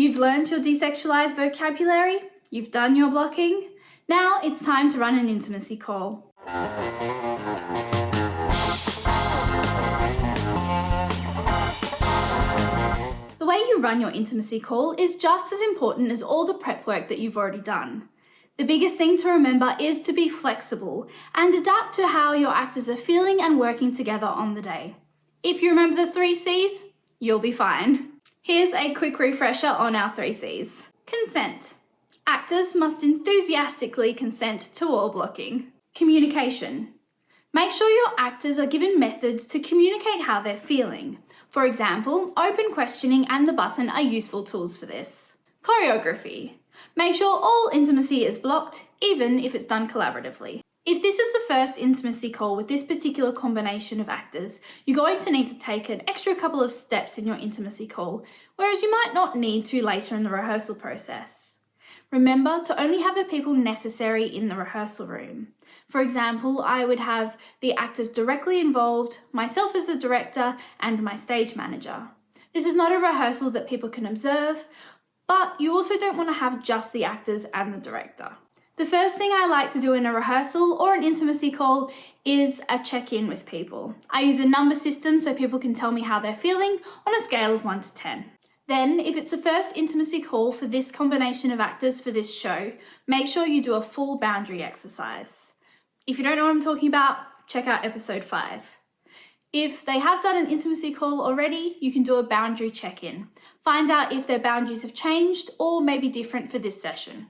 You've learned your desexualized vocabulary, you've done your blocking. Now it's time to run an intimacy call. The way you run your intimacy call is just as important as all the prep work that you've already done. The biggest thing to remember is to be flexible and adapt to how your actors are feeling and working together on the day. If you remember the 3 C's, you'll be fine. Here's a quick refresher on our 3 C's. Consent. Actors must enthusiastically consent to all blocking. Communication. Make sure your actors are given methods to communicate how they're feeling. For example, open questioning and the button are useful tools for this. Choreography. Make sure all intimacy is blocked, even if it's done collaboratively. If this is the first intimacy call with this particular combination of actors, you're going to need to take an extra couple of steps in your intimacy call, whereas you might not need to later in the rehearsal process. Remember to only have the people necessary in the rehearsal room. For example, I would have the actors directly involved, myself as the director, and my stage manager. This is not a rehearsal that people can observe, but you also don't want to have just the actors and the director. The first thing I like to do in a rehearsal or an intimacy call is a check-in with people. I use a number system so people can tell me how they're feeling on a scale of 1 to 10. Then, if it's the first intimacy call for this combination of actors for this show, make sure you do a full boundary exercise. If you don't know what I'm talking about, check out episode 5. If they have done an intimacy call already, you can do a boundary check-in. Find out if their boundaries have changed or may be different for this session.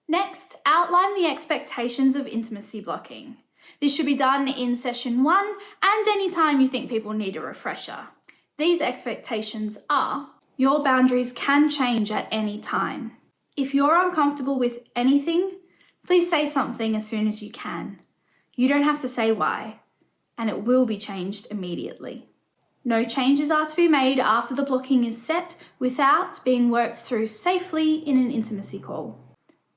Next, outline the expectations of intimacy blocking. This should be done in session 1 and any time you think people need a refresher. These expectations are: your boundaries can change at any time. If you're uncomfortable with anything, please say something as soon as you can. You don't have to say why, and it will be changed immediately. No changes are to be made after the blocking is set without being worked through safely in an intimacy call.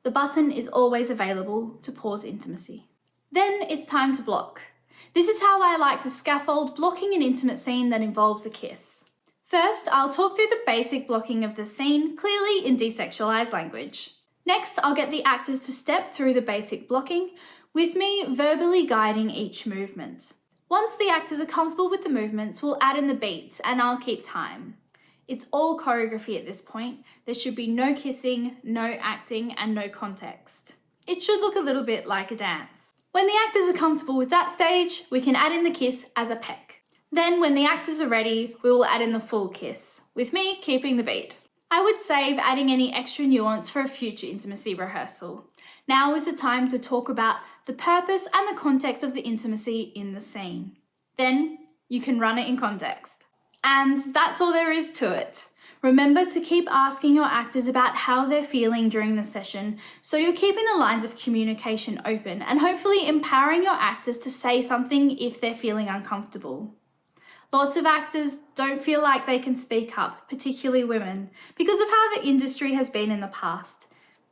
The button is always available to pause intimacy. Then it's time to block. This is how I like to scaffold blocking an intimate scene that involves a kiss. First, I'll talk through the basic blocking of the scene clearly in desexualized language. Next, I'll get the actors to step through the basic blocking, with me verbally guiding each movement. Once the actors are comfortable with the movements, we'll add in the beats and I'll keep time. It's all choreography at this point. There should be no kissing, no acting, and no context. It should look a little bit like a dance. When the actors are comfortable with that stage, we can add in the kiss as a peck. Then when the actors are ready, we will add in the full kiss, with me keeping the beat. I would save adding any extra nuance for a future intimacy rehearsal. Now is the time to talk about the purpose and the context of the intimacy in the scene. Then you can run it in context. And that's all there is to it. Remember to keep asking your actors about how they're feeling during the session, so you're keeping the lines of communication open and hopefully empowering your actors to say something if they're feeling uncomfortable. Lots of actors don't feel like they can speak up, particularly women, because of how the industry has been in the past.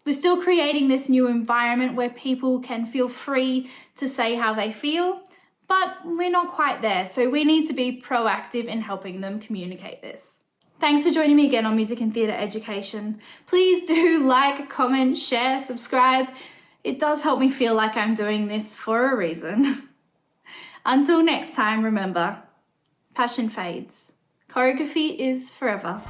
We're still creating this new environment where people can feel free to say how they feel, but we're not quite there, so we need to be proactive in helping them communicate this. Thanks for joining me again on Music and Theatre Education. Please do like, comment, share, subscribe. It does help me feel like I'm doing this for a reason. Until next time, remember, passion fades. Choreography is forever.